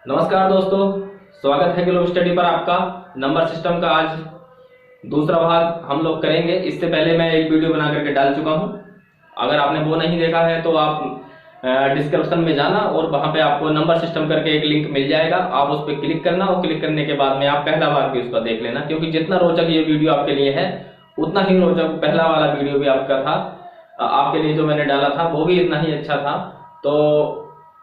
नमस्कार दोस्तों, स्वागत है ग्लोब स्टडी पर आपका। नंबर सिस्टम का आज दूसरा भाग हम लोग करेंगे। इससे पहले मैं एक वीडियो बना करके डाल चुका हूं। अगर आपने वो नहीं देखा है तो आप डिस्क्रिप्शन में जाना और वहां पे आपको नंबर सिस्टम करके एक लिंक मिल जाएगा। आप उस पर क्लिक करना और क्लिक करने के बाद में आप पहला भाग भी उसका देख लेना, क्योंकि जितना रोचक ये वीडियो आपके लिए है उतना ही रोचक पहला वाला वीडियो भी आपका था। आपके लिए जो मैंने डाला था वो भी इतना ही अच्छा था। तो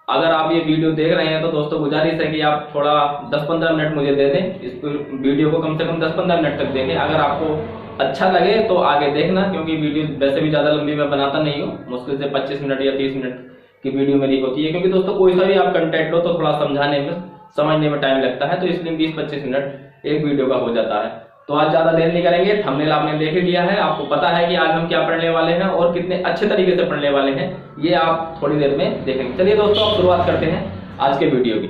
अगर आप ये वीडियो देख रहे हैं तो दोस्तों गुजारिश है कि आप थोड़ा 10-15 मिनट मुझे दे दें। इस वीडियो को कम से कम 10-15 मिनट तक देखें। अगर आपको अच्छा लगे तो आगे देखना, क्योंकि वीडियो वैसे भी ज़्यादा लंबी मैं बनाता नहीं हूँ। मुश्किल से 25 मिनट या 30 मिनट की वीडियो मेरी होती है, क्योंकि दोस्तों कोई सा भी आप कंटेंट लो तो थोड़ा समझाने में समझने में टाइम लगता है, तो इसलिए 20-25 मिनट एक वीडियो का हो जाता है। तो आज ज्यादा देर नहीं करेंगे। थंबनेल आपने देख ही लिया है, आपको पता है कि आज हम क्या पढ़ने वाले हैं और कितने अच्छे तरीके से पढ़ने वाले हैं, ये आप थोड़ी देर में देखेंगे। चलिए दोस्तों, अब शुरुआत करते हैं आज के वीडियो की।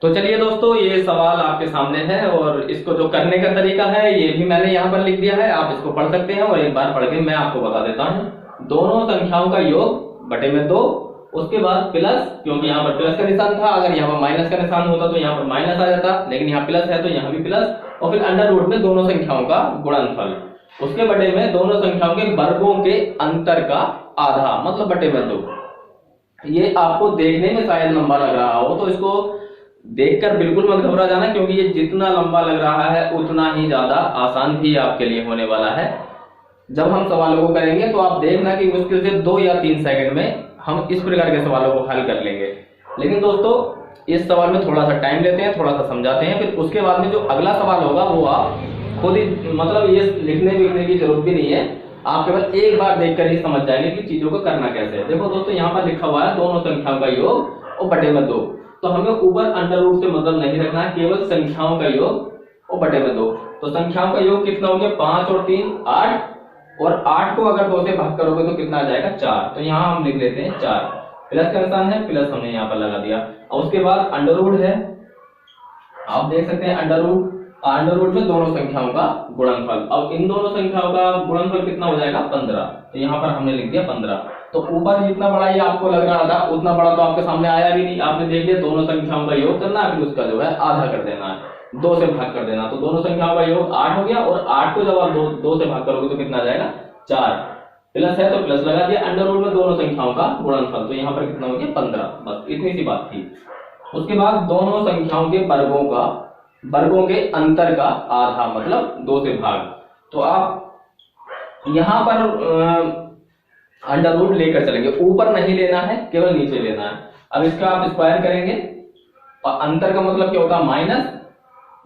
तो चलिए दोस्तों, ये सवाल आपके सामने है और इसको जो करने का तरीका है ये भी मैंने यहाँ पर लिख दिया है। आप इसको पढ़ सकते हैं और एक बार पढ़ के मैं आपको बता देता हूँ। दोनों संख्याओं का योग बटे में 2, उसके बाद प्लस, क्योंकि यहाँ पर प्लस का निशान था। अगर यहाँ पर माइनस का निशान होता तो यहाँ पर माइनस आ जाता, लेकिन यहाँ प्लस है तो यहाँ भी प्लस। और फिर अंडर रूट में दोनों संख्याओं का गुणनफल, उसके बटे में दोनों संख्याओं के वर्गों के अंतर का आधा, मतलब बटे में 2। ये आपको देखने में शायद लंबा लग रहा हो तो इसको देखकर बिल्कुल मत घबरा जाना, क्योंकि ये जितना लंबा लग रहा है उतना ही ज्यादा आसान भी आपके लिए होने वाला है। जब हम सवालों को करेंगे तो आप देखना कि मुश्किल से 2 या 3 सेकंड में हम इस प्रकार के सवालों को हल कर लेंगे। लेकिन दोस्तों इस सवाल में थोड़ा सा टाइम लेते हैं, थोड़ा सा समझाते हैं, फिर उसके बाद में जो अगला सवाल होगा वो आप खुद ही, मतलब ये लिखने लिखने की जरूरत भी नहीं है, आप केवल एक बार देखकर ही समझ जाएंगे कि चीजों को करना कैसे है। देखो दोस्तों, यहाँ पर लिखा हुआ है दोनों संख्याओं का योग और बटे में 2। तो हमें ऊपर अंडर रूट से मतलब नहीं रखना है, केवल संख्याओं का योग और बटे में 2। तो संख्याओं का योग कितना हो गया? 5 और 3 8, और 8 को अगर 2 से भाग करोगे तो कितना आ जाएगा? 4। तो यहाँ हम लिख लेते हैं 4। प्लस का निशान है, प्लस हमने यहाँ पर लगा दिया। और उसके बाद अंडर रूट है, आप देख सकते हैं अंडर रूट में दोनों संख्याओं का गुणनफल। अब इन दोनों संख्याओं का गुणनफल कितना हो जाएगा? 15। तो यहाँ पर हमने लिख दिया 15। तो ऊपर जितना बड़ा ये आपको लग रहा था उतना बड़ा तो आपके सामने आया भी नहीं। आपने देख लिया, दोनों संख्याओं का योग करना है, फिर उसका जो है आधा कर देना है, 2 से भाग कर देना। तो दोनों संख्याओं का योग 8 हो गया, और 8 को जब आप 2 से भाग करोगे तो कितना आ जाएगा? 4। प्लस है तो प्लस लगा दिया। अंडर रूट में दोनों संख्याओं का गुणनफल, तो यहाँ पर कितना हो गया? 15। बस इतनी सी बात थी। उसके बाद दोनों संख्याओं के वर्गों के अंतर का आधा, मतलब 2 से भाग। तो आप यहाँ पर अंडर रूट लेकर चलेंगे, ऊपर नहीं लेना है, केवल नीचे लेना है। अब इसका आप स्क्वायर करेंगे, और अंतर का मतलब क्या होता है? माइनस।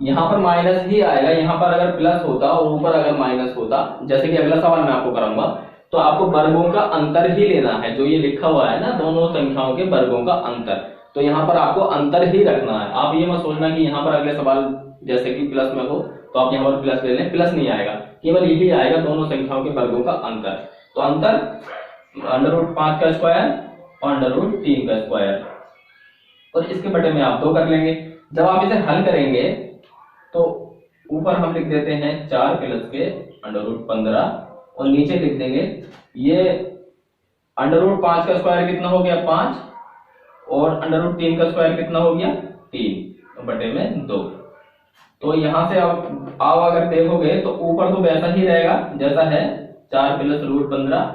यहाँ पर माइनस ही आएगा, यहाँ पर अगर प्लस होता और ऊपर अगर माइनस होता, जैसे कि अगला सवाल मैं आपको कराऊंगा, तो आपको वर्गों का अंतर ही लेना है। जो ये लिखा हुआ है ना, दोनों संख्याओं के वर्गों का अंतर, तो यहाँ पर आपको अंतर ही रखना है। आप ये मत सोचना कि यहाँ पर अगले सवाल जैसे कि प्लस में हो तो आप यहाँ पर प्लस ले लें, प्लस नहीं आएगा, केवल यही आएगा दोनों संख्याओं के वर्गों का अंतर। तो अंतर अंडर रूट 5 का स्क्वायर और अंडर रूट 3 का स्क्वायर, और इसके बटे में आप 2 कर लेंगे। जब आप इसे हल करेंगे तो ऊपर हम लिख देते हैं 4 प्लस के अंडर रूट 15, और नीचे लिख देंगे ये अंडर रूट 5 का स्क्वायर कितना हो गया? 5, और अंडर रूट 3 का स्क्वायर कितना हो गया? 3, तो बटे में 2। तो यहाँ से आप अगर देखोगे तो ऊपर तो वैसा ही रहेगा जैसा है, 4 प्लस रूट 15,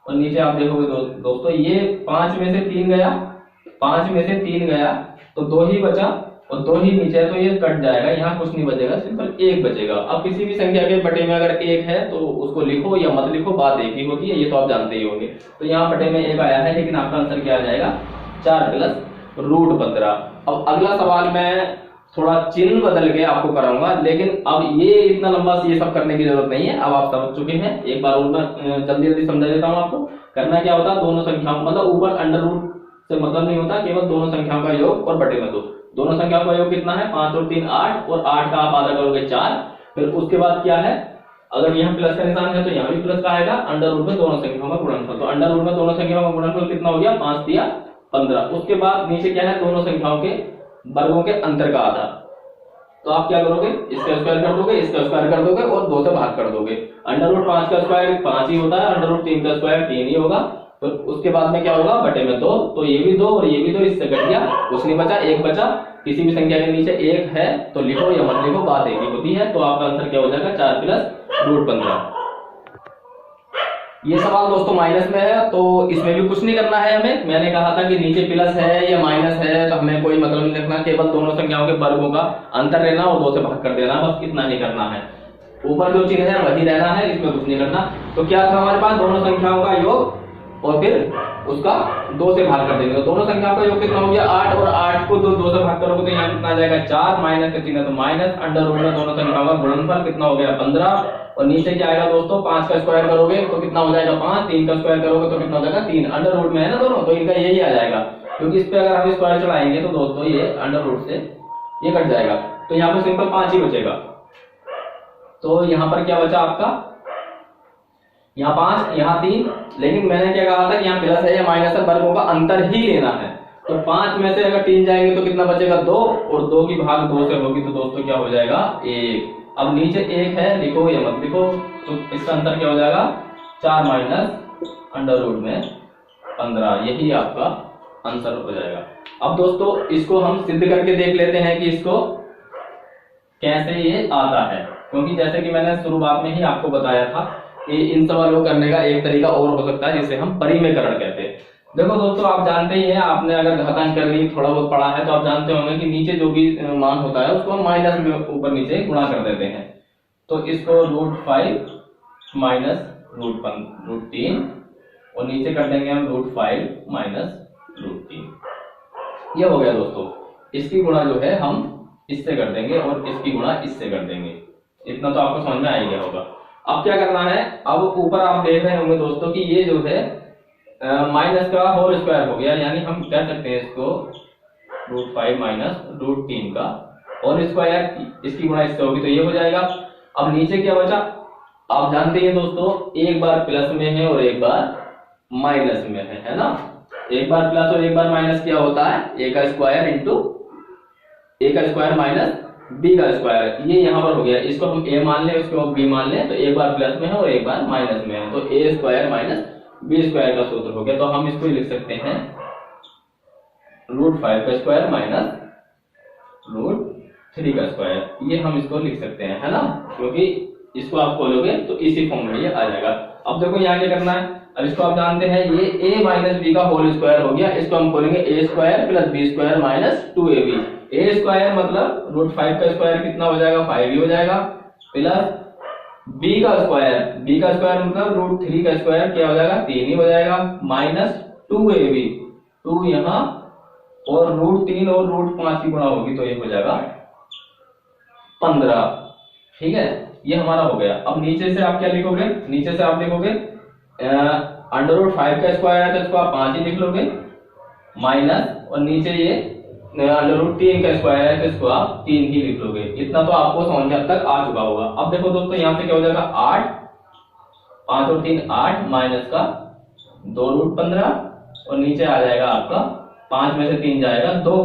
और नीचे आप देखोगे दोस्तों ये 5 में से 3 गया, 5 में से 3 गया तो 2 ही बचा, और 2 ही नीचे है तो ये कट जाएगा, यहाँ कुछ नहीं बचेगा, सिर्फ 1 बचेगा। अब किसी भी संख्या के बटे में अगर 1 है तो उसको लिखो या मत लिखो, बात एक ही होगी, ये तो आप जानते ही होंगे। तो यहाँ बटे में 1 आया है, लेकिन आपका आंसर क्या आ जाएगा? 4 प्लस रूट 15। अब अगला सवाल मैं थोड़ा चिन्ह बदल के आपको कराऊंगा, लेकिन अब ये इतना लंबा ये सब करने की जरूरत नहीं है, अब आप समझ चुके हैं। एक बार और मैं जल्दी जल्दी समझा देता हूँ आपको। करना क्या होता है? दोनों संख्याओं, मतलब ऊपर अंडर रूट से मतलब नहीं होता, केवल दोनों संख्याओं का योग और बटे में 2। दोनों संख्याओं का योग कितना है? 5 और 3 8, और 8 का आप आधा करोगे 4। फिर उसके बाद क्या है? अगर यहाँ प्लस का निशान है तो यहाँ भी प्लस का आएगा। अंडर रूट में दोनों संख्याओं का गुणनफल, तो अंडर रूट में दोनों संख्याओं का गुणनफल कितना हो गया? 5 दिया 15। उसके बाद नीचे क्या है? दोनों संख्याओं के वर्गों के अंतर का आधा। तो आप क्या करोगे? इसका स्क्वायर कर दोगे, इसका स्क्वायर कर दोगे, और 2 से भाग कर दोगे। अंडर रूट 5 का स्क्वायर 5 ही होता है, अंडर रूट 3 का स्क्वायर 3 ही होगा। तो उसके बाद में क्या होगा, बटे में 2, तो ये भी 2 और ये भी 2, इससे कट गया, कुछ नहीं बचा, 1 बचा। किसी भी संख्या के नीचे 1 है तो लिखो या मत लिखो, बात एक ही होती है। तो आपका आंसर क्या हो जाएगा, 4 + √15। ये सवाल दोस्तों माइनस में है, तो इसमें भी कुछ नहीं करना है हमें। मैंने कहा था कि नीचे प्लस है या माइनस है तो हमें कोई मतलब नहीं रखना, केवल दोनों संख्याओं के वर्गों का अंतर लेना और 2 से भाग कर देना, बस इतना ही करना है। ऊपर जो चिन्ह है वही रहना है, इसमें कुछ नहीं करना। तो क्या था हमारे पास, दोनों संख्याओं का योग और फिर उसका 2 से भाग कर देंगे। तो दोनों संख्याओं का योग कितना हो गया, 8, और 8 को 2 से भाग करोगे तो यहाँ कितना आ जाएगा, 4, माइनस का चिन्ह तो माइनस, अंडर रूट में दोनों संख्याओं का गुणनफल कितना हो गया, 15, और नीचे क्या आएगा दोस्तों, 5 का स्क्वायर करोगे तो कितना हो जाएगा 5, 3 का स्क्वायर करोगे तो कितना हो जाएगा 3, अंडर रूट में है ना दोनों, तो इनका यही आ जाएगा, क्योंकि इस पे अगर हम स्क्वायर चढ़ाएंगे तो दोस्तों ये अंडर रूट से ये कट जाएगा, तो यहाँ पे सिंपल 5 ही बचेगा। तो यहाँ पर क्या बचा आपका, यहाँ 5, यहाँ 3, लेकिन मैंने क्या कहा था कि यहाँ प्लस है या माइनस है, वर्गों का अंतर ही लेना है। तो 5 में से अगर 3 जाएंगे तो कितना बचेगा, 2, और 2 की भाग 2 से होगी तो दोस्तों क्या हो जाएगा, 1। अब नीचे 1 है, लिखो या मत लिखो, तो इसका अंतर क्या हो जाएगा, 4 माइनस अंडर रूट में 15, यही आपका आंसर हो जाएगा। अब दोस्तों इसको हम सिद्ध करके देख लेते हैं कि इसको कैसे ये आता है, क्योंकि जैसे कि मैंने शुरुआत में ही आपको बताया था कि इन सवालों को करने का एक तरीका और हो सकता है जिसे हम परिमेयकरण कहते हैं। देखो दोस्तों, आप जानते ही हैं, आपने अगर घातांक करनी थोड़ा बहुत पढ़ा है तो आप जानते होंगे कि नीचे जो भी मान होता है उसको हम माइनस में ऊपर नीचे गुणा कर देते हैं। तो इसको √5 माइनस √3 और नीचे कर देंगे हम √5 माइनस √3। ये हो गया दोस्तों, इसकी गुणा जो है हम इससे कर देंगे और इसकी गुणा इससे कर देंगे। इतना तो आपको समझ में आ ही गया होगा। अब क्या करना है, अब ऊपर आप देख रहे होंगे दोस्तों कि ये जो है माइनस का होल स्क्वायर हो गया, यानी हम कह सकते हैं इसको √5 माइनस √3 का होल स्क्वायर, इसकी गुणा इससे होगी तो ये हो जाएगा। अब नीचे क्या बचा, आप जानते हैं दोस्तों, एक बार प्लस में है और एक बार माइनस में है ना। एक बार प्लस और एक बार माइनस क्या होता है, a का स्क्वायर इंटू a का स्क्वायर माइनस b का स्क्वायर, ये यहाँ पर हो गया। इसको हम a मान लें, इसको हम b मान लें, तो एक बार प्लस में है और एक बार माइनस में है, तो a square minus b square का सूत्र हो गया। तो हम इसको लिख सकते हैं √5 का स्क्वायर माइनस √3 का स्क्वायर, ये हम इसको लिख सकते हैं, है ना, क्योंकि इसको आप खोलोगे तो इसी फॉर्म में ये आ जाएगा। अब देखो यहाँ क्या करना है, अब इसको आप जानते हैं ये a माइनस b का होल स्क्वायर हो गया, इसको हम खोलेंगे a square plus b square minus 2ab। a square मतलब √5 का स्क्वायर कितना हो जाएगा, 5 ही हो जाएगा, प्लस b का स्क्वायर मतलब √3 का स्क्वायर क्या हो जाएगा, 3 ही हो जाएगा, माइनस 2ab, 2 यहाँ और √3 और √5 की गुणा होगी तो ये हो जाएगा 15। ठीक है, ये हमारा हो गया। अब नीचे से आप क्या लिखोगे, नीचे से आप लिखोगे √5 का स्क्वायर है तो इसको आप 5 ही लिख लोगे, माइनस और नीचे ये √3 का स्क्वायर है तो इसको आप 3 ही लिख लोगे। इतना तो आपको समझ में अब तक आ चुका होगा। अब देखो दोस्तों, यहाँ से क्या हो जाएगा, 8, 5 और 3 8, माइनस का 2√15 और नीचे आ जाएगा आपका 5 में से 3 जाएगा 2।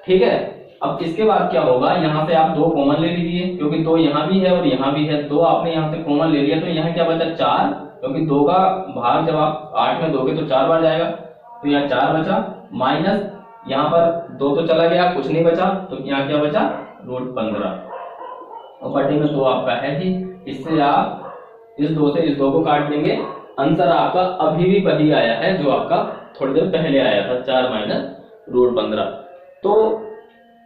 ठीक है, अब इसके बाद क्या होगा, यहाँ से आप 2 कॉमन ले लीजिए, क्योंकि 2 यहाँ भी है और यहाँ भी है, 2 आपने यहाँ से कॉमन ले लिया तो यहाँ क्या बचा 4, क्योंकि 2 का भाग जब आप 8 में दोगे तो 4 बार जाएगा, तो यहाँ 4 बचा, माइनस यहाँ पर 2 तो चला गया, कुछ नहीं बचा, तो यहाँ क्या बचा √15 और बटे में 2 आपका है ही। इससे आप इस 2 से इस 2 को काट देंगे, आंसर आपका अभी भी वही आया है जो आपका थोड़ी देर पहले आया था, 4 माइनस √15। तो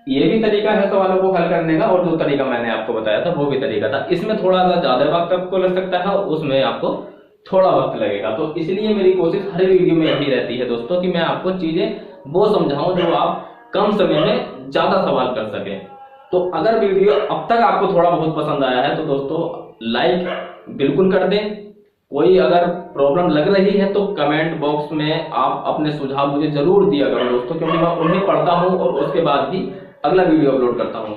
ये भी तरीका है सवालों को हल करने का, और जो तरीका मैंने आपको बताया था वो भी तरीका था। इसमें थोड़ा सा ज्यादा वक्त आपको लग सकता है और उसमें आपको थोड़ा वक्त लगेगा। तो इसलिए मेरी कोशिश हर वीडियो में यही रहती है दोस्तों कि मैं आपको चीजें वो समझाऊं जो आप कम समय में ज्यादा सवाल कर सकें। तो अगर वीडियो अब तक आपको थोड़ा बहुत पसंद आया है तो दोस्तों लाइक बिल्कुल कर दें। कोई अगर प्रॉब्लम लग रही है तो कमेंट बॉक्स में आप अपने सुझाव मुझे जरूर दिया करो दोस्तों, क्योंकि मैं उन्हें पढ़ता हूं और उसके बाद ही अगला वीडियो अपलोड करता हूं।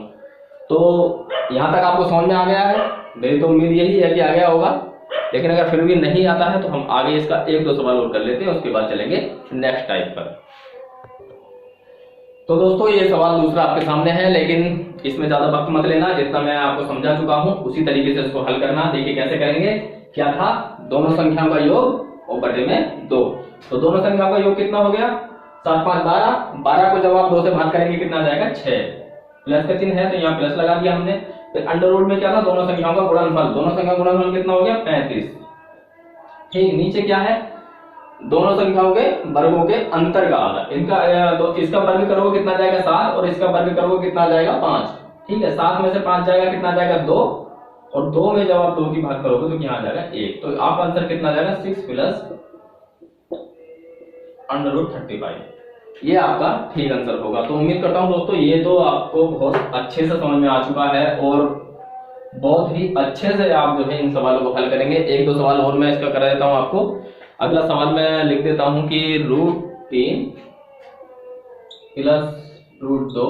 तो यहाँ तक आपको समझ में आ गया है, मेरी तो उम्मीद यही है कि आ गया होगा, लेकिन अगर फिर भी नहीं आता है तो हम आगे इसका 1-2 सवाल और कर लेते हैं, उसके बाद चलेंगे नेक्स्ट टाइप पर। तो दोस्तों ये सवाल दूसरा आपके सामने है, लेकिन इसमें ज्यादा वक्त मत लेना, जितना मैं आपको समझा चुका हूं उसी तरीके से इसको हल करना। देखिए कैसे करेंगे, क्या था, दोनों संख्याओं का योग और बटे में 2। तो दोनों संख्याओं का योग कितना हो गया? 7 5 12। 12 को जब आप 2 से भाग करेंगे कितना आ जाएगा? 6। प्लस का चिन्ह है तो यहाँ प्लस लगा दिया हमने। फिर अंडर रूट में क्या था? दोनों संख्याओं का गुणनफल। दोनों संख्याओं का गुणनफल कितना हो गया? 35। ठीक, नीचे क्या है? दोनों संख्याओं के वर्गों के अंतर का आधा। इनका तो इसका वर्ग करोगे कितना जाएगा? 7 और इसका वर्ग करोगे कितना जाएगा? 5। ठीक है, 7 में से 5 जाएगा कितना जाएगा? 2 और 2 में जब आप 2 की भाग करोगे तो क्या आ जाएगा? 1। तो आप आंसर कितना जाएगा? 6 प्लस अंडर रूट 35। ये आपका ठीक आंसर होगा। तो उम्मीद करता हूं दोस्तों ये तो आपको बहुत अच्छे से समझ में आ चुका है और बहुत ही अच्छे से आप जो है इन सवालों को हल करेंगे। एक दो सवाल और मैं इसका करा देता हूं आपको। अगला सवाल मैं लिख देता हूं कि √3 प्लस √2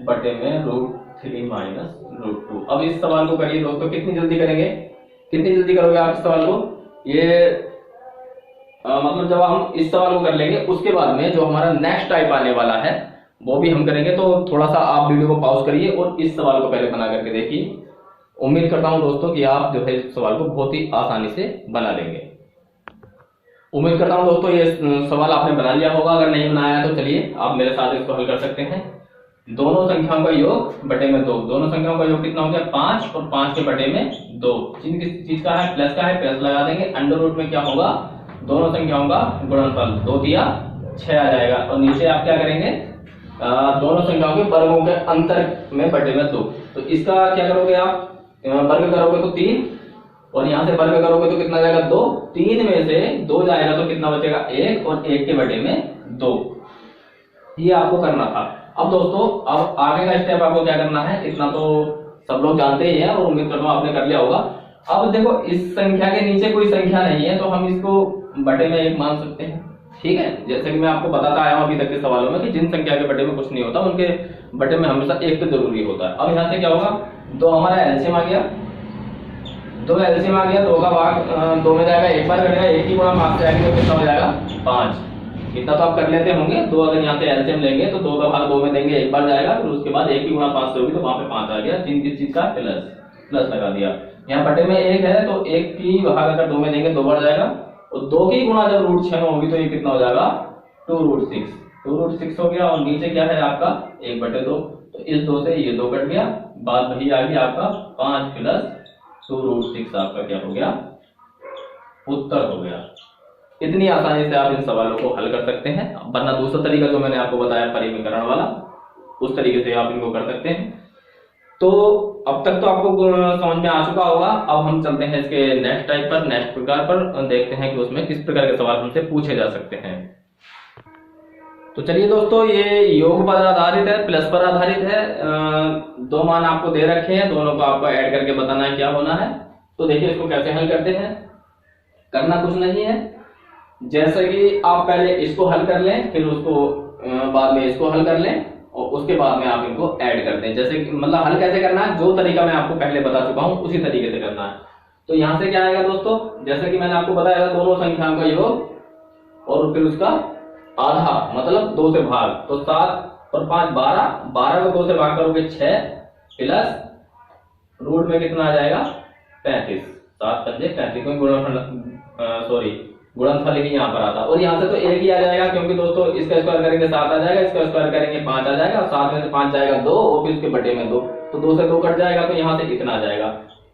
बटे में √3 माइनस √2। अब इस सवाल को करिए दोस्तों। कितनी जल्दी करेंगे? कितनी जल्दी करोगे आप इस सवाल को? ये मतलब जब हम इस सवाल को कर लेंगे उसके बाद में जो हमारा नेक्स्ट टाइप आने वाला है वो भी हम करेंगे। तो थोड़ा सा आप वीडियो को पॉज करिए और इस सवाल को पहले बना करके देखिए। उम्मीद करता हूं दोस्तों कि आप जो है इस सवाल को बहुत ही आसानी से बना लेंगे। उम्मीद करता हूं दोस्तों ये सवाल आपने बना लिया होगा। अगर नहीं बनाया तो चलिए आप मेरे साथ इसको हल कर सकते हैं। दोनों संख्याओं का योग बटे में 2। दोनों संख्याओं का योग कितना हो गया? 5 और 5 के बटे में 2। चिन्ह किस चीज का है? प्लस का है, प्लस लगा देंगे। अंडर रूट में क्या होगा? दोनों संख्याओं का गुणनफल। 2 दिया 6 आ जाएगा। और नीचे आप क्या करेंगे? दोनों संख्याओं के वर्गों के अंतर में बटे में 2। तो इसका क्या करोगे आप? वर्ग करोगे तो 3 और यहाँ से वर्ग करोगे तो कितना जाएगा? 2। 3 में से 2 जाएगा तो कितना बचेगा? 1 और 1 के बटे में 2। ये आपको करना था। अब दोस्तों अब आगे का स्टेप आपको क्या करना है? इतना तो सब लोग जानते ही हैं और उम्मीद करता हूं आपने कर लिया होगा। अब देखो इस संख्या के नीचे कोई संख्या नहीं है तो हम इसको बटे में 1 मान सकते हैं। ठीक है, जैसे कि मैं आपको बताता आया हूं अभी तक के सवालों में कि जिन संख्या के बटे में कुछ नहीं होता उनके बटे में हमेशा 1 तो जरूरी होता है। अब यहाँ से क्या होगा? 2 हमारा एलसीएम आ गया। 2 एलसीएम आ गया। 2 का भाग 2 में जाएगा, 1 बार कटेगा, 1 की गुणा 5 से आएगी तो कितना हो जाएगा? 5। इतना तो आप कर लेते होंगे। 2 अगर यहाँ से एलसीएम लेंगे तो 2 का भाग 2 में देंगे, 1 बार जाएगा, फिर उसके बाद 1 की गुणा 5 से होगी तो वहां पे 5 आ गया। चिन्ह किस चीज का? प्लस लगा दिया। यहाँ बटे में 1 है तो 1 की भाग अगर 2 में देंगे 2 बार जाएगा और 2 की गुणा जब √6 में होगी तो ये कितना हो जाएगा? 2√6। 2√6 हो गया। और नीचे क्या है आपका? 1/2। तो इस 2 से ये 2 कट गया, बाद वही आ गया आपका 5 प्लस 2√6 आपका क्या हो गया? उत्तर हो गया। इतनी आसानी से आप इन सवालों को हल कर सकते हैं। वरना दूसरा तरीका जो मैंने आपको बताया परिमीकरण वाला, उस तरीके से आप इनको कर सकते हैं। तो अब तक तो आपको समझ में आ चुका होगा। अब हम चलते हैं इसके नेक्स्ट टाइप पर, नेक्स्ट प्रकार पर, देखते हैं कि उसमें किस प्रकार के सवाल हमसे पूछे जा सकते हैं। तो चलिए दोस्तों ये योग पर आधारित है, प्लस पर आधारित है। 2 मान आपको दे रखे हैं, दोनों को आपको ऐड करके बताना है क्या होना है। तो देखिए इसको कैसे हल करते हैं। करना कुछ नहीं है, जैसे कि आप पहले इसको हल कर लें, फिर उसको बाद में इसको हल कर लें और उसके बाद में आप इनको ऐड करते हैं। जैसे मतलब हल कैसे करना है, जो तरीका मैं आपको पहले बता चुका हूं उसी तरीके से करना है। तो यहां से क्या आएगा दोस्तों? जैसे कि मैंने आपको बताया था दोनों संख्याओं का योग और फिर उसका आधा मतलब 2 से भाग। तो 7 और 5 12। 12 को 2 से भाग करोगे 6 प्लस रूट में कितना आ जाएगा? 35। 7 पंजे 35 में गुणनफल ही यहाँ पर आता। और यहाँ से तो 1 ही आ जाएगा क्योंकि दोस्तों इसका स्क्वायर करेंगे 7 आ जाएगा, इसका स्क्वायर करेंगे 5 आ जाएगा, 7 में से 5 जाएगा 2 और फिर इसके बटे में 2। तो 2 से 2 कट जाएगा तो यहाँ से इतना आ जाएगा।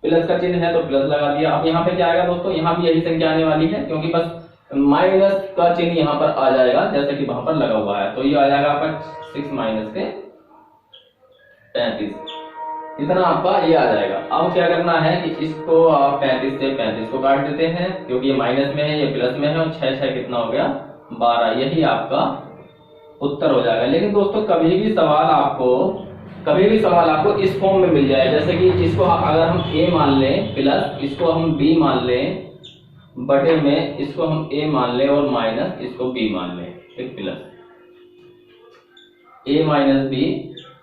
प्लस का चिन्ह है तो प्लस लगा दिया। अब यहाँ पे क्या आएगा दोस्तों? यहाँ भी यही संख्या आने वाली है क्योंकि बस माइनस का चिन्ह यहाँ पर आ जाएगा जैसे कि वहां पर लगा हुआ है। तो ये आ जाएगा आपका 6 माइनस के 35। इतना आपका ये आ जाएगा। अब क्या करना है कि इसको आप 35 से 35 को काट देते हैं क्योंकि ये माइनस में है, ये प्लस में है और 6 6 कितना हो गया? 12। यही आपका उत्तर हो जाएगा। लेकिन दोस्तों कभी भी सवाल आपको इस फॉर्म में मिल जाए, जैसे कि इसको अगर हम a मान लें प्लस इसको हम b मान लें बटे में इसको हम a मान लें और माइनस इसको b मान लें, फिर प्लस a माइनस b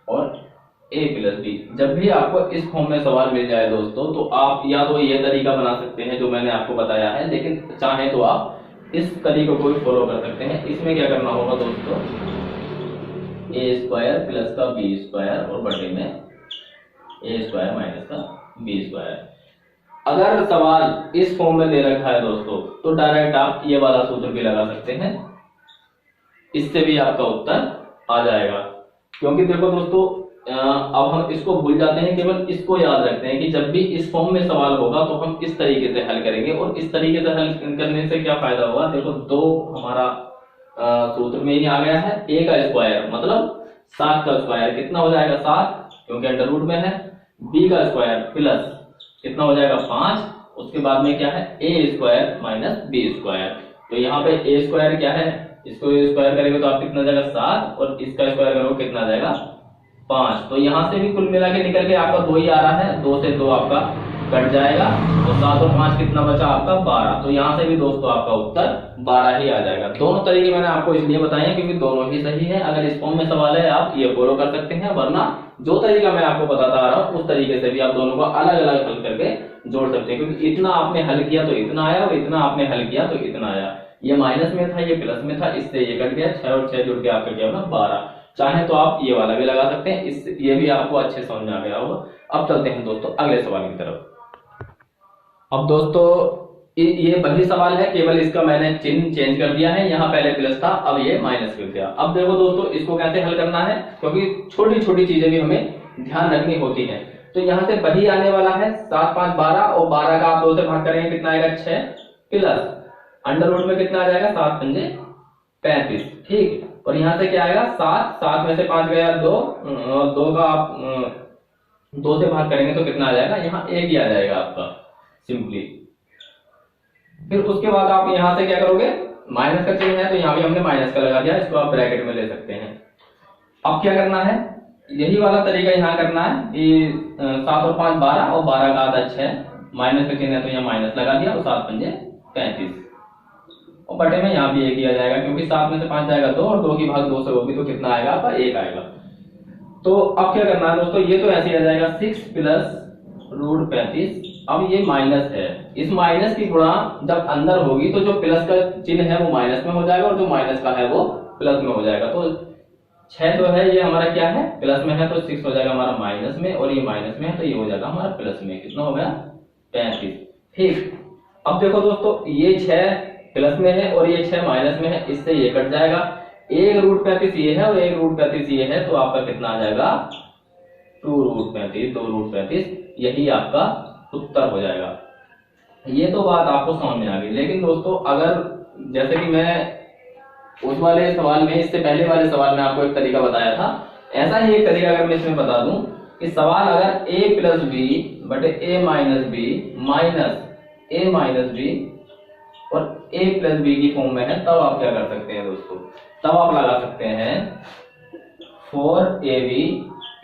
और a प्लस b। जब भी आपको इस फॉर्म में सवाल मिल जाए दोस्तों तो आप या तो ये तरीका बना सकते हैं जो मैंने आपको बताया है, लेकिन चाहे तो आप इस तरीके को भी फॉलो कर सकते हैं। इसमें क्या करना होगा दोस्तों? a स्क्वायर प्लस का b स्क्वायर और बटे में a स्क्वायर माइनस का b स्क्वायर। अगर सवाल इस फॉर्म में दे रखा है दोस्तों, तो डायरेक्ट आप ये वाला सूत्र भी लगा सकते हैं, इससे भी आपका उत्तर आ जाएगा। क्योंकि देखो दोस्तों, अब हम इसको भूल जाते हैं, केवल इसको याद रखते हैं कि जब भी इस फॉर्म में सवाल होगा तो हम इस तरीके से हल करेंगे। और इस तरीके से हल करने से क्या फायदा होगा, देखो 2 हमारा सूत्र में ही आ गया है, a का स्क्वायर मतलब 7 का स्क्वायर कितना हो जाएगा 7, क्योंकि अंडर रूट में है। b का स्क्वायर प्लस कितना हो जाएगा 5, उसके बाद में क्या है a square minus b square. तो यहाँ पे a स्क्वायर क्या है, इसको स्क्वायर करेंगे तो आप कितना जाएगा 7, और इसका स्क्वायर करोगे कितना जाएगा 5। तो यहाँ से भी कुल मिला के निकल के आपका 2 ही आ रहा है, 2 से 2 आपका कट जाएगा, तो 7 और 5 कितना बचा आपका 12। तो यहाँ से भी दोस्तों आपका उत्तर 12 ही आ जाएगा। दोनों तरीके मैंने आपको इसलिए बताए हैं क्योंकि दोनों ही सही है। अगर इस फॉर्म में सवाल है आप ये फॉलो कर सकते हैं, वरना जो तरीका मैं आपको बताता आ रहा हूँ उस तरीके से भी आप दोनों को अलग अलग हल करके जोड़ सकते हैं। क्योंकि इतना आपने हल किया तो इतना आया, और इतना आपने हल किया तो इतना आया। ये माइनस में था, ये प्लस में था, इससे ये कट गया, 6 और 6 जुड़ के आपका क्या होगा 12। चाहे तो आप ये वाला भी लगा सकते हैं, इस ये भी आपको अच्छे समझ में आ गया होगा। अब चलते हैं दोस्तों अगले सवाल की तरफ। अब दोस्तों ये वही सवाल है, केवल इसका मैंने चिन्ह चेंज कर दिया है, यहाँ पहले प्लस था अब ये माइनस कर दिया। अब देखो दोस्तों इसको कैसे हल करना है, क्योंकि छोटी छोटी चीजें भी हमें ध्यान रखनी होती हैं। तो यहाँ से वही आने वाला है 7 5 12, और 12 का आप 2 से भाग करेंगे कितना आएगा 6, प्लस अंडर रूट में कितना आ जाएगा 7 पंजे 35, ठीक। और यहाँ से क्या आएगा 7 में से 5 गया 2, 2 का आप 2 से भाग करेंगे तो कितना आ जाएगा, यहाँ 1 ही आ जाएगा आपका सिंपली। फिर उसके बाद आप यहाँ से क्या करोगे, माइनस का चिन्ह है तो यहाँ भी हमने माइनस का लगा दिया, इसको आप ब्रैकेट में ले सकते हैं। अब क्या करना है, यही वाला तरीका यहाँ करना है कि 7 और 5 12, और 12 का आधा 6, माइनस का चिन्ह है तो यहाँ माइनस लगा दिया, और 7 पंजे 35, और बटे में यहाँ भी 1 ही आ जाएगा, क्योंकि 7 में से 5 जाएगा 2, और 2 की भाग 2 से होगी तो कितना आएगा आपका 1 आएगा। तो अब क्या करना है दोस्तों, ये तो ऐसे ही आ जाएगा 6 प्लस रूट 35। अब ये माइनस है, इस माइनस की गुणा जब अंदर होगी तो जो प्लस का चिन्ह है वो माइनस में हो जाएगा, और जो माइनस का है वो प्लस में हो जाएगा। तो 6 जो है ये हमारा क्या है प्लस में है, तो 6 हो जाएगा हमारा माइनस में, और ये माइनस में है तो ये हो जाएगा हमारा प्लस में। कितना हो गया 35, ठीक। अब देखो दोस्तों ये 6 प्लस में है और ये 6 माइनस में है, इससे ये कट जाएगा। 1 रूट 35 ये है और 1 रूट 35 ये है, तो आपका कितना आ जाएगा 2 रूट 35, 2 रूट 35, यही आपका उत्तर हो जाएगा। ये तो बात आपको समझ में आ गई। लेकिन दोस्तों अगर जैसे कि मैं उस वाले सवाल में, इससे पहले वाले सवाल में आपको एक तरीका बताया था, ऐसा ही एक तरीका अगर मैं इसमें बता दूं कि सवाल अगर a प्लस बी बटे a minus B minus a minus B और a प्लस बी की फॉर्म में है, तब आप क्या कर सकते हैं दोस्तों, तब आप लगा सकते हैं 4ab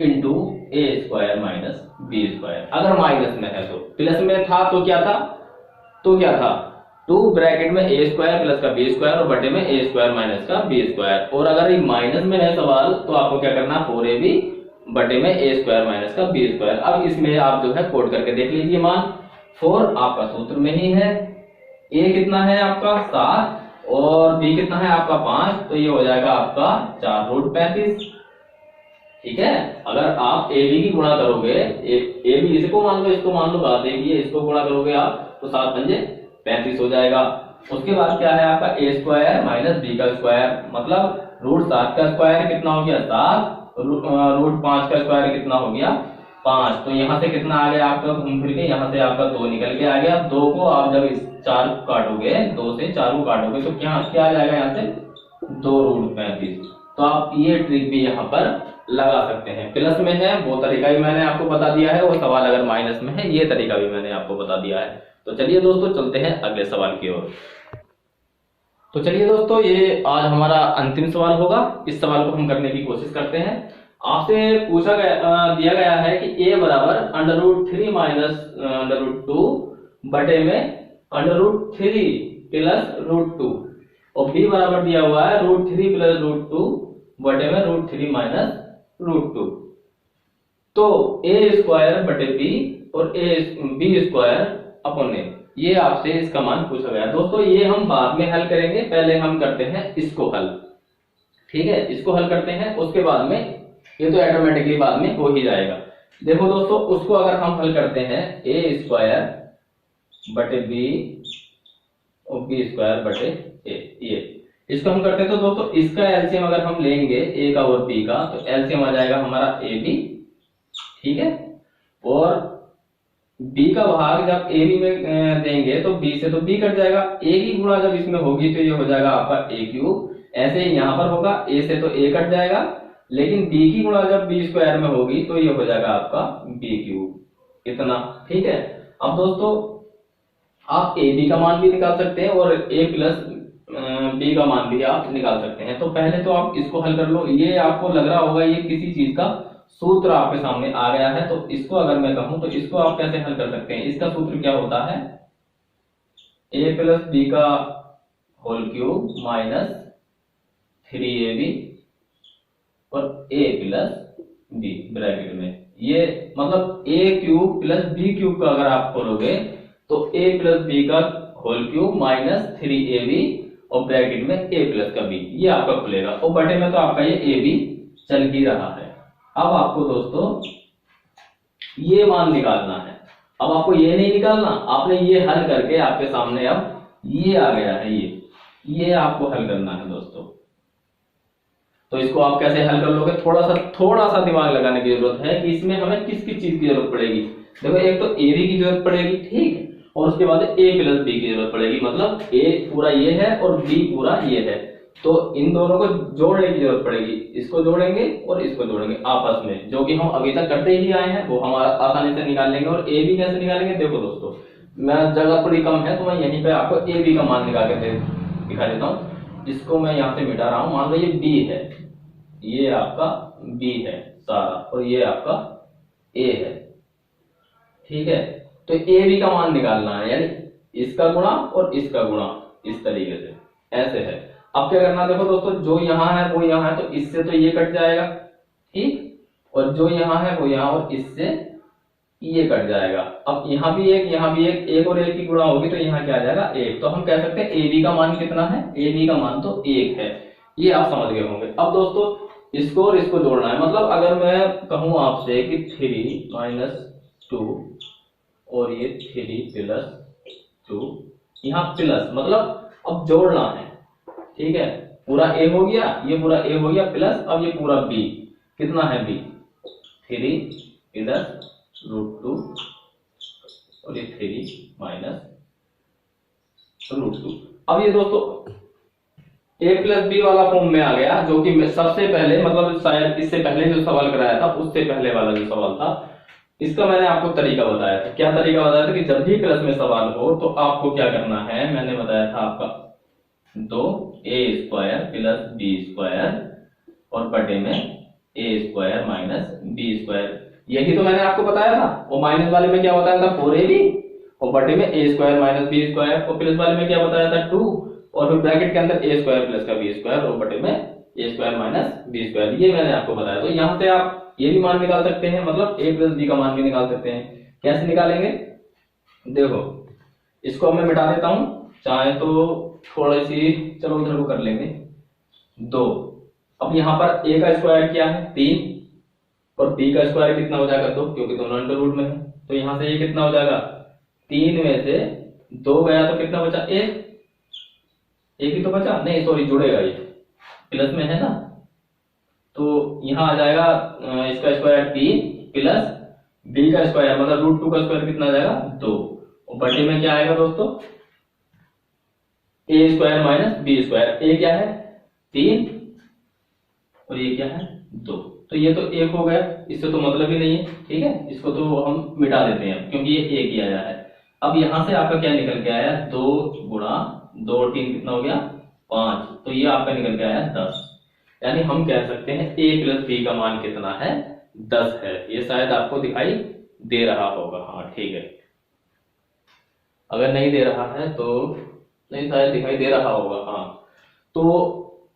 इंटू ए स्क्वायर माइनस बी स्क्वायर। अगर माइनस में है तो, प्लस में था तो क्या था, 2 ब्रैकेट में ए स्क्वायर प्लस का बी स्क्वायर और बटे में ए स्क्वायर माइनस का बी स्क्वायर। और अगर ये माइनस में है सवाल तो आपको क्या करना, 4ab बटे में ए स्क्वायर माइनस का बी स्क्वायर। अब इसमें आप जो है कोड करके देख लीजिए, मान 4 आपका सूत्र में ही है, ए कितना है आपका 7 और बी कितना है आपका 5, तो ये हो जाएगा आपका 4 रूट 35, ठीक है। अगर आप ए बी की गुणा करोगे, ए बी इसको मान लो, इसको मान लो, बात एक ही है, इसको गुणा करोगे आप तो 7 पंजे 35 हो जाएगा। उसके बाद क्या है आपका ए स्क्वायर माइनस बी का स्क्वायर, मतलब रूट 7 का स्क्वायर कितना हो गया 7, रूट 5 का स्क्वायर कितना हो गया 5। तो यहाँ से कितना आ गया आपका घूम फिर के, यहाँ से आपका 2 निकल के आ गया। 2 को आप जब इस 4 को काटोगे, 2 से 4 को काटोगे तो क्या आ जाएगा यहाँ से 2 रूट 35। तो आप ये ट्रिक भी यहाँ पर लगा सकते हैं। प्लस में है वो तरीका भी मैंने आपको बता दिया है, और सवाल अगर माइनस में है ये तरीका भी मैंने आपको बता दिया है। तो चलिए दोस्तों चलते हैं अगले सवाल की ओर। तो चलिए दोस्तों, ये आज हमारा अंतिम सवाल होगा। इस सवाल को हम करने की कोशिश करते हैं। आपसे दिया गया है कि a बराबर under root 3 minus under root 2 बटे में अंडर रूट 3 प्लस रूट 2, और b बराबर दिया हुआ है रूट 3 प्लस रूट 2 बटे में रूट 3 माइनस रूट 2। तो a स्क्वायर बटे b और b स्क्वायर अपॉन a, ये आपसे इसका मान पूछा गया। दोस्तों ये हम बाद में हल करेंगे, पहले हम करते हैं इसको हल, ठीक है। इसको हल करते हैं, उसके बाद में ये तो ऑटोमेटिकली बाद में हो ही जाएगा। देखो दोस्तों, उसको अगर हम हल करते हैं a स्क्वायर बटे बी और बी स्क्वायर बटे ए। ये इसको हम करते हैं तो दोस्तों इसका एलसीएम अगर हम लेंगे ए का और बी का तो एलसीएम आ जाएगा हमारा ए बी, ठीक है। और बी का भाग जब ए बी में देंगे तो बी से तो बी कट जाएगा, ए की गुणा जब इसमें होगी तो ये हो जाएगा आपका ए क्यूब। ऐसे ही यहाँ पर होगा ए से तो ए कट जाएगा, लेकिन बी की गुणा जब बी स्क्वायर में होगी तो ये हो जाएगा आपका बी क्यूब। इतना ठीक है। अब दोस्तों आप ए बी का मान भी निकाल सकते हैं और ए प्लस बी का मान भी आप निकाल सकते हैं। तो पहले तो आप इसको हल कर लो। ये आपको लग रहा होगा ये किसी चीज का सूत्र आपके सामने आ गया है, तो इसको अगर मैं कहूं तो इसको आप कैसे हल कर सकते हैं। इसका सूत्र क्या होता है, ए प्लस बी का होल क्यूब माइनस 3ab और ए प्लस बी ब्रैकेट में। ये मतलब ए क्यूब प्लस बी क्यूब का अगर आप खोलोगे तो ए प्लस बी का होल क्यूब माइनस 3ab और ब्रैकेट में ए प्लस का बी, ये आपका खुलेगा। और बटे में तो आपका ये ए बी चल ही रहा है। अब आपको दोस्तों ये मान निकालना है। अब आपको ये नहीं निकालना, आपने ये हल करके आपके सामने अब ये आ गया है, ये आपको हल करना है दोस्तों। तो इसको आप कैसे हल कर लोगे, थोड़ा सा दिमाग लगाने की जरूरत है कि इसमें हमें किस किस चीज की जरूरत पड़ेगी। देखो एक तो ए बी की जरूरत पड़ेगी, ठीक है, और उसके बाद ए प्लस बी की जरूरत पड़ेगी। मतलब ए पूरा ये है और बी पूरा ये है, तो इन दोनों को जोड़ने की जरूरत पड़ेगी। इसको जोड़ेंगे और इसको जोड़ेंगे आपस में, जो कि हम अभी तक करते ही आए हैं, वो हम आसानी से निकाल लेंगे। और ए बी कैसे निकालेंगे, देखो दोस्तों मैं जगह थोड़ी कम है तो मैं यहीं पे आपको ए बी का मान निकाल के दिखा देता हूँ। इसको मैं यहाँ से मिटा रहा हूँ। मान लो ये बी है, ये आपका बी है सारा, और ये आपका ए है, ठीक है। तो ए बी का मान निकालना है, यानी इसका गुणा और इसका गुणा, इस तरीके से ऐसे है। अब क्या करना है, देखो दोस्तों जो यहाँ है वो यहाँ है, तो इससे तो ये कट जाएगा, ठीक, और जो यहाँ है वो यहाँ, और इससे ये कट जाएगा। अब यहाँ भी एक और एक की गुणा होगी तो यहाँ क्या आ जाएगा, एक। तो हम कह सकते हैं ए बी का मान कितना है, ए बी का मान तो 1 है। ये आप समझ गए होंगे। अब दोस्तों इसको और इसको जोड़ना है। मतलब अगर मैं कहूं आपसे कि 3 - 2 और ये 3 + 2, यहाँ प्लस, मतलब अब जोड़ना है, ठीक है। पूरा ए हो गया, ये पूरा ए हो गया प्लस, अब ये पूरा बी कितना है, बी 3 + √2 और ये 3 - √2। अब ये दोस्तों ए प्लस बी वाला फॉर्म में आ गया, जो कि सबसे पहले, मतलब शायद इससे पहले जो सवाल कराया था उससे पहले वाला जो सवाल था, इसका मैंने आपको तरीका बताया था। क्या तरीका बताया था कि जब भी प्लस में सवाल हो तो आपको क्या करना है, मैंने बताया था आपका 2a² + b² और बटे में a² - b²। यही तो मैंने आपको बताया था। और माइनस वाले में क्या बताया था, 4ab और बटे में a² - b², और प्लस वाले में क्या बताया था, 2 और फिर ब्रैकेट के अंदर a² + का b² और बटे में a² - b²। ये मैंने आपको बताया। तो यहाँ से आप ये भी मान निकाल सकते हैं, मतलब a + b का मान भी निकाल सकते हैं। कैसे निकालेंगे, देखो इसको मैं मिटा देता हूं, चाहे तो थोड़ी सी, चलो उधर को कर लेंगे 2। अब यहाँ पर a का स्क्वायर क्या है, 3, और b का स्क्वायर कितना हो जाएगा, 2, क्योंकि दोनों अंडर रूट में है। तो यहाँ से ये कितना हो जाएगा, 3 में से 2 गया तो कितना बचा, 1 ही तो बचा, नहीं सॉरी जुड़ेगा, ये प्लस में है ना, तो यहाँ आ जाएगा इसका स्क्वायर 3 प्लस b का स्क्वायर, मतलब √2 का स्क्वायर कितना आ जाएगा, 2, और बटे में क्या आएगा दोस्तों, a² - b²। a क्या है, 3, और ये क्या है, 2। तो ये तो 1 हो गया, इससे तो मतलब ही नहीं है, ठीक है। इसको तो हम मिटा देते हैं क्योंकि ये 1 ही आया है। अब यहां से आपका क्या निकल के आया, 2 × 2 और 3 कितना हो गया, 5। तो ये आपका निकल के आया 10। यानी हम कह सकते हैं a + b का मान कितना है, 10 है। ये शायद आपको दिखाई दे रहा होगा, हाँ ठीक है। अगर नहीं दे रहा है तो नहीं, शायद दिखाई दे रहा होगा, हाँ। तो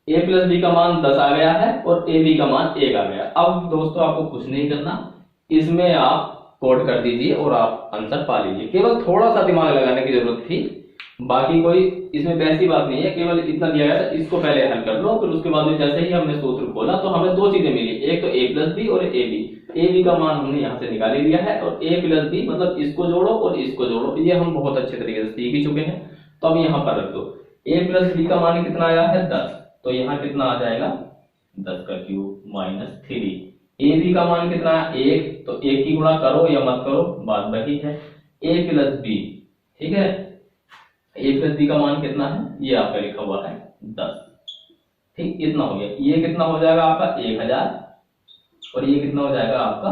a + b का मान 10 आ गया है और a b का मान 1 आ गया। अब दोस्तों आपको कुछ नहीं करना, इसमें आप कोड कर दीजिए और आप आंसर पा लीजिए। केवल थोड़ा सा दिमाग लगाने की जरूरत थी, बाकी कोई इसमें वैसी बात नहीं है। केवल इतना दिया गया था, इसको पहले हल कर लो, फिर उसके बाद में जैसे ही हमने सूत्र खोला तो हमें 2 चीजें मिली, एक तो a + b और a b। ए बी का मान हमने यहाँ से निकाल ही लिया है, और ए प्लस बी मतलब इसको जोड़ो और इसको जोड़ो, ये हम बहुत अच्छे तरीके से सीख ही चुके हैं। तो अब यहाँ पर रख दो, ए प्लस बी का मान कितना आया है 10, तो यहाँ कितना आ जाएगा 10 का क्यूब माइनस 3। ए बी का मान कितना है 1, तो 1 की गुणा करो या मत करो बात वही है। ए प्लस बी, ठीक है, ए प्लस बी का मान कितना है, ये आपका लिखा हुआ है 10, ठीक, इतना हो गया। ये कितना हो जाएगा आपका 1000, और ये कितना हो जाएगा आपका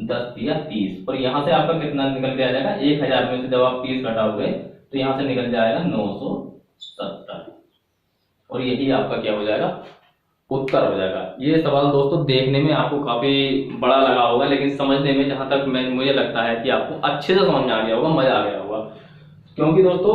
10 या 30, और यहाँ से आपका कितना निकल के आ जाएगा 1000 में से जब आप 30 घटाओगे तो यहाँ से निकल जाएगा 970, और यही आपका क्या हो जाएगा उत्तर हो जाएगा। ये सवाल दोस्तों देखने में आपको काफी बड़ा लगा होगा, लेकिन समझने में जहां तक मुझे लगता है कि आपको अच्छे से समझ में आ गया होगा, मजा आ गया होगा। क्योंकि दोस्तों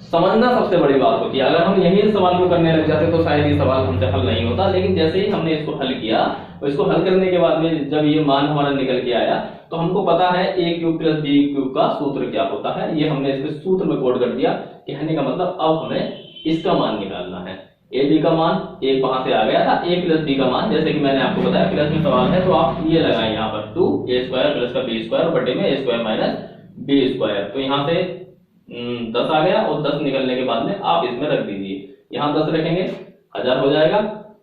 समझना सबसे बड़ी बात होती है। अगर हम यही सवाल को करने लग जाते तो शायद ये सवाल हमसे हल नहीं होता, लेकिन जैसे ही हमने इसको हल किया और इसको हल करने के बाद में जब ये मान हमारा निकल के आया तो हमको पता है ए क्यूब प्लस बी क्यूब का सूत्र क्या होता है। ये हमने इसके सूत्र में कोड कर दिया। कहने का मतलब अब हमें इसका मान निकालना है। ए बी का मान एक वहां से आ गया था, ए प्लस बी का मान जैसे कि मैंने आपको बताया प्लस में सवाल है, तो आप ये लगाएं यहाँ पर 2a स्क्वायर प्लस का बी स्क्वायर बटे में a square minus B square. तो यहाँ से 10 आ गया, और 10 निकलने के बाद में आप इसमें रख दीजिए। यहाँ 10 रखेंगे 1000 हो जाएगा,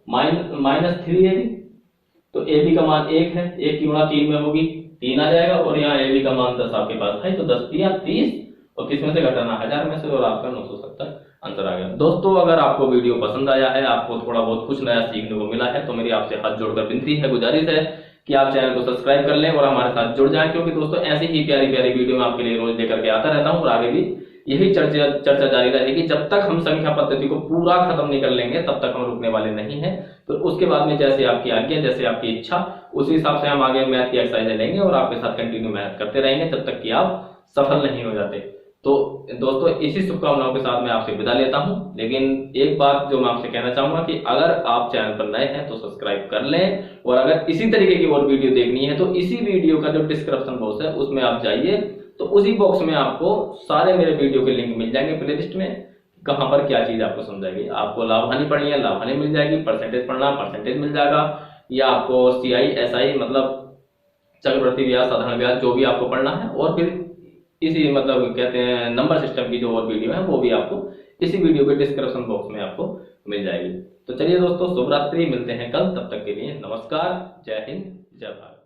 माइनस 3 ए बी, तो ए बी का मान 1 है, 1 की गुणा 3 में होगी 3 आ जाएगा, और यहाँ ए बी का मान 10 आपके पास है, तो 10 या 30, और किस में से घटाना 1000 में से, और आपका 970 आंसर आ गया। दोस्तों अगर आपको वीडियो पसंद आया है, आपको थोड़ा बहुत कुछ नया सीखने को मिला है, तो मेरी आपसे हाथ जोड़कर विनती है, गुजारिश है कि आप चैनल को सब्सक्राइब कर लें और हमारे साथ जुड़ जाएं, क्योंकि दोस्तों ऐसी ही प्यारी प्यारी वीडियो मैं आपके लिए रोज लेकर के आता रहता हूं, और आगे भी यही चर्चा जारी रहेगी। जब तक हम संख्या पद्धति को पूरा खत्म नहीं कर लेंगे तब तक हम रुकने वाले नहीं है। तो उसके बाद में जैसे आपकी आज्ञा, जैसे आपकी इच्छा, उसी हिसाब से हम आगे मैथ की एक्सरसाइज लेंगे और आपके साथ कंटिन्यू मेहनत करते रहेंगे जब तक कि आप सफल नहीं हो जाते। तो दोस्तों इसी शुभकामनाओं के साथ मैं आपसे विदा लेता हूं, लेकिन एक बात जो मैं आपसे कहना चाहूंगा कि अगर आप चैनल पर नए हैं तो सब्सक्राइब कर लें, और अगर इसी तरीके की और वीडियो देखनी है तो इसी वीडियो का जो डिस्क्रिप्शन बॉक्स है उसमें आप जाइए, तो उसी बॉक्स में आपको सारे मेरे वीडियो के लिंक मिल जाएंगे प्लेलिस्ट में, कहां पर क्या चीज आपको समझाएगी। आपको लाभ हानि पढ़नी है लाभ हानि मिल जाएगी, परसेंटेज पढ़ना परसेंटेज मिल जाएगा, या आपको CI SI मतलब चक्रवृद्धि ब्याज साधारण ब्याज जो भी आपको पढ़ना है, और फिर इसी मतलब कहते हैं नंबर सिस्टम की जो और वीडियो है वो भी आपको इसी वीडियो के डिस्क्रिप्शन बॉक्स में आपको मिल जाएगी। तो चलिए दोस्तों शुभ रात्रि, मिलते हैं कल, तब तक के लिए नमस्कार, जय हिंद, जय भारत।